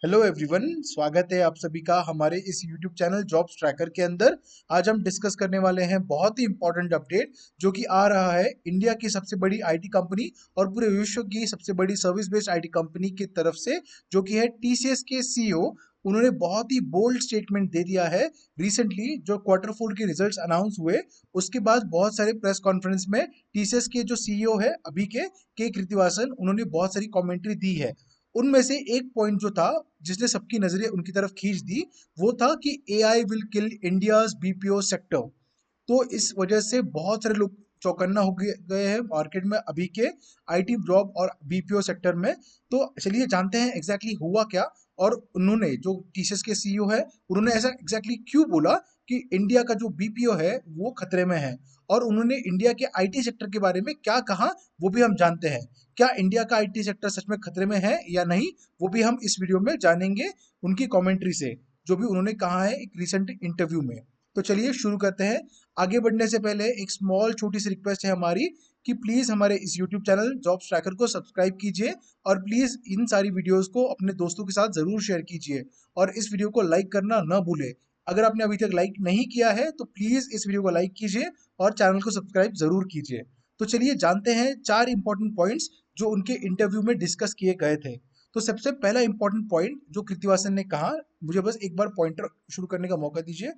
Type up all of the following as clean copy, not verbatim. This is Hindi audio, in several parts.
हेलो एवरीवन, स्वागत है आप सभी का हमारे इस यूट्यूब चैनल जॉब्स ट्रैकर के अंदर। आज हम डिस्कस करने वाले हैं बहुत ही इंपॉर्टेंट अपडेट जो कि आ रहा है इंडिया की सबसे बड़ी आईटी कंपनी और पूरे विश्व की सबसे बड़ी सर्विस बेस्ड आईटी कंपनी की तरफ से, जो कि है टीसीएस के सीईओ। उन्होंने बहुत ही बोल्ड स्टेटमेंट दे दिया है। रिसेंटली जो क्वार्टर फोर के रिजल्ट्स अनाउंस हुए उसके बाद बहुत सारे प्रेस कॉन्फ्रेंस में टीसीएस के जो सीईओ है अभी के कृतिवासन, उन्होंने बहुत सारी कमेंट्री दी है। उनमें से एक पॉइंट जो था जिसने सबकी नजरें उनकी तरफ खींच दी, वो था कि AI will kill India's BPO sector. तो इस वजह से बहुत सारे लोग चौकन्ना हो गए हैं मार्केट में अभी के आईटी जॉब और बीपीओ सेक्टर में। तो चलिए जानते हैं एग्जैक्टली हुआ क्या, और उन्होंने जो टीसीएस के सीईओ है उन्होंने ऐसा एग्जैक्टली क्यों बोला कि इंडिया का जो बीपीओ है वो खतरे में है, और उन्होंने इंडिया के आईटी सेक्टर के बारे में क्या कहा वो भी हम जानते हैं। क्या इंडिया का आईटी सेक्टर सच में खतरे में है या नहीं, वो भी हम इस वीडियो में जानेंगे उनकी कमेंट्री से, जो भी उन्होंने कहा है एक रिसेंट इंटरव्यू में। तो चलिए शुरू करते हैं। आगे बढ़ने से पहले एक स्मॉल छोटी सी रिक्वेस्ट है हमारी कि प्लीज हमारे इस यूट्यूब चैनल जॉब्स ट्रैकर को सब्सक्राइब कीजिए, और प्लीज इन सारी वीडियोस को अपने दोस्तों के साथ जरूर शेयर कीजिए, और इस वीडियो को लाइक करना न भूले। अगर आपने अभी तक लाइक नहीं किया है तो प्लीज इस वीडियो को लाइक कीजिए और चैनल को सब्सक्राइब जरूर कीजिए। तो चलिए जानते हैं चार इंपॉर्टेंट पॉइंट्स जो उनके इंटरव्यू में डिस्कस किए गए थे। तो सबसे पहला इंपॉर्टेंट पॉइंट जो कृतिवासन ने कहा, मुझे बस एक बार पॉइंटर शुरू करने का मौका दीजिए।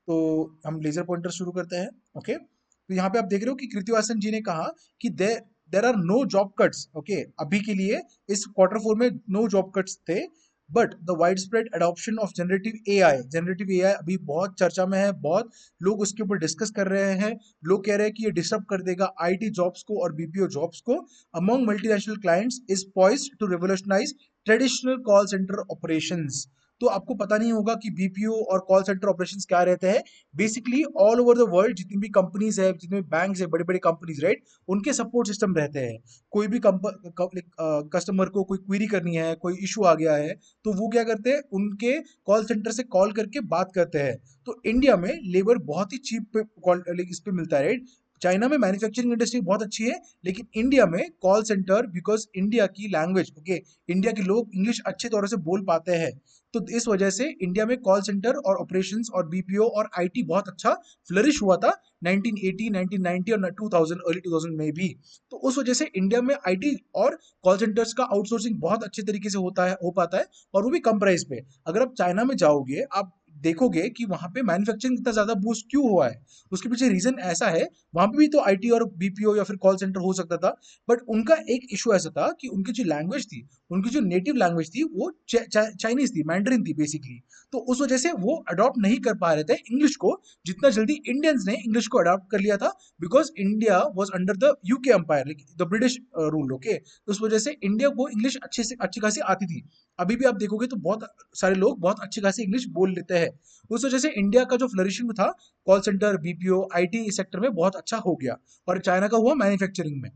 तो हम लेजर पॉइंटर शुरू करते हैं। ओके, तो यहाँ पे आप देख रहे हो कि कृतिवासन जी ने कहा कि there are no job cuts. Okay, अभी के लिए इस क्वार्टर फोर में नो जॉब कट्स थे, but the widespread adoption of generative AI अभी बहुत चर्चा में है, बहुत लोग उसके ऊपर डिस्कस कर रहे हैं। लोग कह रहे हैं कि ये डिस्टर्ब कर देगा आईटी जॉब्स को और बीपीओ जॉब्स को। Among multinational clients is poised to revolutionize traditional call centre operations. तो आपको पता नहीं होगा कि बीपीओ और कॉल सेंटर ऑपरेशंस क्या रहते हैं। Basically all over the world जितनी भी कंपनीज है, जितने भी बैंक है, बड़े बड़े कंपनीज, राइट, उनके सपोर्ट सिस्टम रहते हैं। कोई भी कस्टमर को कोई क्वेरी करनी है, कोई इशू आ गया है, तो वो क्या करते हैं, उनके कॉल सेंटर से कॉल करके बात करते हैं। तो इंडिया में लेबर बहुत ही चीप पे इस पे मिलता है, राइट। चाइना में मैन्युफैक्चरिंग इंडस्ट्री बहुत अच्छी है, लेकिन इंडिया में कॉल सेंटर, बिकॉज इंडिया की लैंग्वेज, ओके, इंडिया के लोग इंग्लिश अच्छे तौर से बोल पाते हैं। तो इस वजह से इंडिया में कॉल सेंटर और ऑपरेशंस और बीपीओ और आईटी बहुत अच्छा फ्लरिश हुआ था 1980, 1990 और 2000, अर्ली 2000 में भी। तो उस वजह से इंडिया में आईटी और कॉल सेंटर्स का आउटसोर्सिंग बहुत अच्छे तरीके से होता है, हो पाता है, और वो भी कम प्राइस पे। अगर आप चाइना में जाओगे, आप देखोगे कि वहां पे मैन्युफैक्चरिंग इतना ज्यादा बूस्ट क्यों हुआ है। उसके पीछे रीजन ऐसा है, वहां पे भी तो आईटी और बीपीओ या फिर कॉल सेंटर हो सकता था, बट उनका एक इशू ऐसा था कि उनकी जो लैंग्वेज थी, उनकी जो नेटिव लैंग्वेज थी वो चाइनीज थी, मैंडरिन थी बेसिकली। तो उस वजह से वो अडॉप्ट नहीं कर पा रहे थे इंग्लिश को जितना जल्दी इंडियंस ने इंग्लिश को अडॉप्ट कर लिया था, because India was under the UK empire, the British rule. Okay, तो उस वजह से इंडिया को इंग्लिश अच्छे से अच्छी खासी आती थी। अभी भी आप देखोगे तो बहुत सारे लोग बहुत अच्छी खासी इंग्लिश बोल लेते हैं। उस वजह से इंडिया का जो फ्लरिशिंग था call centre, BPO, IT sector में बहुत अच्छा हो गया, और चाइना का हुआ मैन्युफैक्चरिंग में।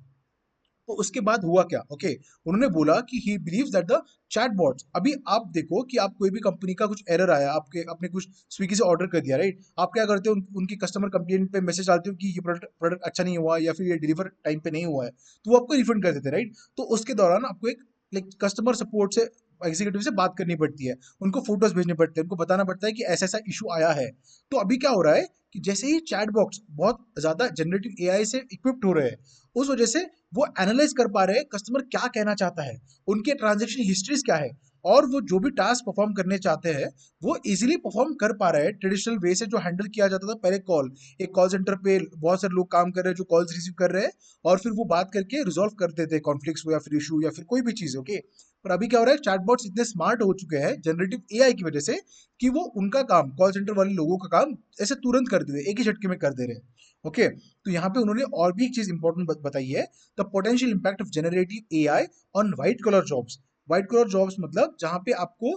तो उसके बाद हुआ क्या, ओके, उन्होंने बोला कि he believes that the chatbots, अभी आप देखो कि आप कोई भी कंपनी का कुछ एरर आया, आपके आपने कुछ स्विगी से ऑर्डर कर दिया, राइट, आप क्या करते हो, उनकी कस्टमर कंप्लेंट पे मैसेज डालते हो कि ये प्रोडक्ट अच्छा नहीं हुआ या फिर ये डिलीवर टाइम पे नहीं हुआ है, तो वो आपको रिफंड कर देते हैं, राइट। तो उसके दौरान आपको एक कस्टमर सपोर्ट से, एग्जीक्यूटिव से बात करनी पड़ती है, उनको फोटोज भेजने पड़ते हैं, उनको बताना पड़ता है कि ऐसा ऐसा इशू आया है। तो अभी क्या हो रहा है कि जैसे ही चैट बॉक्स बहुत ज्यादा जनरेटिव एआई से इक्विप्ड हो रहे हैं, उस वजह से वो एनालाइज कर पा रहे हैं कस्टमर क्या कहना चाहता है, उनके ट्रांजेक्शन हिस्ट्रीज क्या है, और वो जो भी टास्क परफॉर्म करने चाहते हैं वो इजीली परफॉर्म कर पा रहे हैं। ट्रेडिशनल वे से जो हैंडल किया जाता था पहले, कॉल, एक कॉल सेंटर पे बहुत सारे लोग काम कर रहे हैं जो कॉल्स रिसीव कर रहे हैं, और फिर वो बात करके रिजॉल्व करते थे कॉन्फ्लिक्ट्स या फिर इशू या फिर कोई भी चीज। ओके, पर अभी क्या हो रहा है, चैटबॉट्स इतने स्मार्ट हो चुके हैं जनरेटिव एआई की वजह से कि वो उनका काम, कॉल सेंटर वाले लोगों का काम ऐसे तुरंत कर दे रहे हैं, एक ही झटके में कर दे रहे हैं। ओके, तो यहाँ पे उन्होंने और भी एक चीज इंपॉर्टेंट बताई है, the potential impact of generative AI on white colour jobs. White colour jobs मतलब जहाँ पे आपको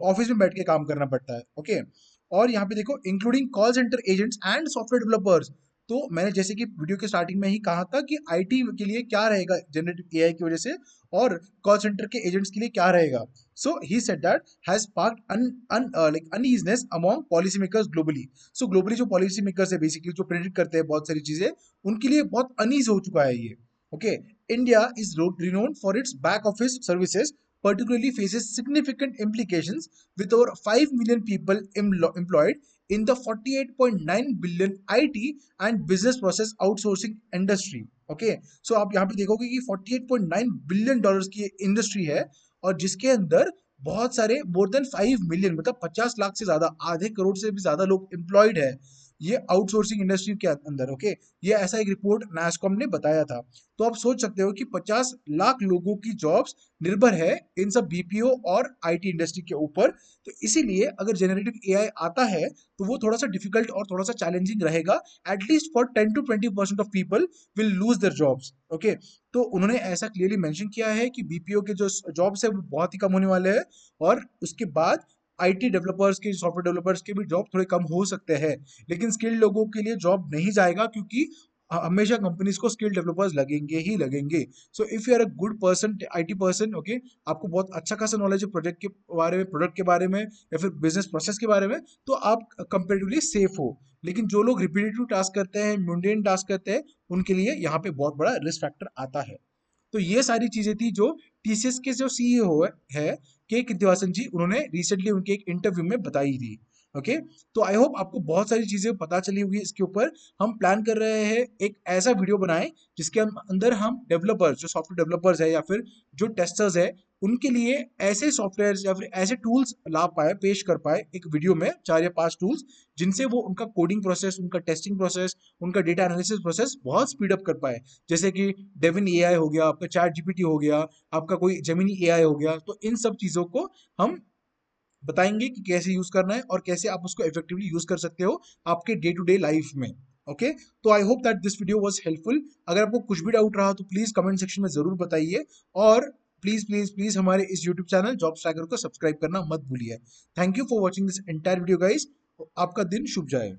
ऑफिस में बैठ के काम करना पड़ता है। ओके, और यहाँ पे देखो including call centre agents and software developers. तो मैंने जैसे कि वीडियो के स्टार्टिंग में ही कहा था कि आईटी के लिए क्या रहेगा जनरेटिव एआई की वजह से, और कॉल सेंटर के एजेंट्स के लिए क्या रहेगा। So he said that has sparked uneasiness among policy makers globally. So globally जो पॉलिसी मेकर्स है, बेसिकली जो प्रेडिक्ट करते हैं बहुत सारी चीजें, उनके लिए बहुत अनईज हो चुका है ये। Okay, India is renowned for its back office services particularly faces significant implications with over 5 million people employed in the 48.9 billion IT and business process outsourcing industry. Okay, so आप यहाँ पे देखोगे कि 48.9 बिलियन डॉलर्स की इंडस्ट्री है और जिसके अंदर बहुत सारे मोर देन 5 मिलियन मतलब 50 लाख से ज्यादा, आधे करोड़ से भी ज्यादा लोग एम्प्लॉयड है ये आउटसोर्सिंग इंडस्ट्री के अंदर। ओके, ये ऐसा एक रिपोर्ट नैसकॉम ने बताया था। तो आप सोच सकते हो कि 50 लाख लोगों की जॉब्स निर्भर है इन सब बीपीओ और आईटी इंडस्ट्री के ऊपर। तो इसीलिए अगर जेनरेटिव एआई आता है तो वो थोड़ा सा डिफिकल्ट और थोड़ा सा चैलेंजिंग रहेगा, at least for 10 to 20% of people will lose their jobs. Okay, तो उन्होंने ऐसा क्लियरली मेंशन किया है कि बीपीओ के जो जॉब्स है वो बहुत ही कम होने वाले हैं और उसके बाद आईटी डेवलपर्स के, सॉफ्टवेयर डेवलपर्स के भी जॉब थोड़े कम हो सकते हैं, लेकिन स्किल्ड लोगों के लिए जॉब नहीं जाएगा क्योंकि हमेशा कंपनीज को स्किल डेवलपर्स लगेंगे ही लगेंगे। So if you are a good person, IT person, okay, आपको बहुत अच्छा खासा नॉलेज है प्रोजेक्ट के बारे में, प्रोडक्ट के बारे में या फिर बिजनेस प्रोसेस के बारे में, तो आप कंपेरेटिवली सेफ हो। लेकिन जो लोग रिपीटेटिव टास्क करते हैं, मुंडेन टास्क करते हैं, उनके लिए यहाँ पे बहुत बड़ा रिस्क फैक्टर आता है। तो ये सारी चीजें थी जो टीसीएस के जो सीईओ है के कृतिवासन जी, उन्होंने रिसेंटली उनके एक इंटरव्यू में बताई थी। ओके, तो आई होप आपको बहुत सारी चीजें पता चली होगी इसके ऊपर। हम प्लान कर रहे हैं एक ऐसा वीडियो बनाएं जिसके अंदर हम डेवलपर्स, जो सॉफ्टवेयर डेवलपर्स है या फिर जो टेस्टर्स है, उनके लिए ऐसे सॉफ्टवेयर या फिर ऐसे टूल्स ला पाए, पेश कर पाए एक वीडियो में 4 या 5 टूल्स, जिनसे वो उनका कोडिंग प्रोसेस, उनका टेस्टिंग प्रोसेस, उनका डेटा एनालिसिस प्रोसेस बहुत स्पीड अप कर पाए। जैसे कि डेविन एआई हो गया, आपका चैट जीपीटी हो गया, आपका कोई जेमिनी एआई हो गया। तो इन सब चीजों को हम बताएंगे कि कैसे यूज करना है और कैसे आप उसको इफेक्टिवली यूज कर सकते हो आपके डे टू डे लाइफ में। ओके, तो I hope that this video was helpful. अगर आपको कुछ भी डाउट रहा तो प्लीज कमेंट सेक्शन में जरूर बताइए और प्लीज प्लीज प्लीज हमारे इस यूट्यूब चैनल जॉब स्ट्रैकर को सब्सक्राइब करना मत भूलिए। Thank you for watching this entire video guys. आपका दिन शुभ जाए।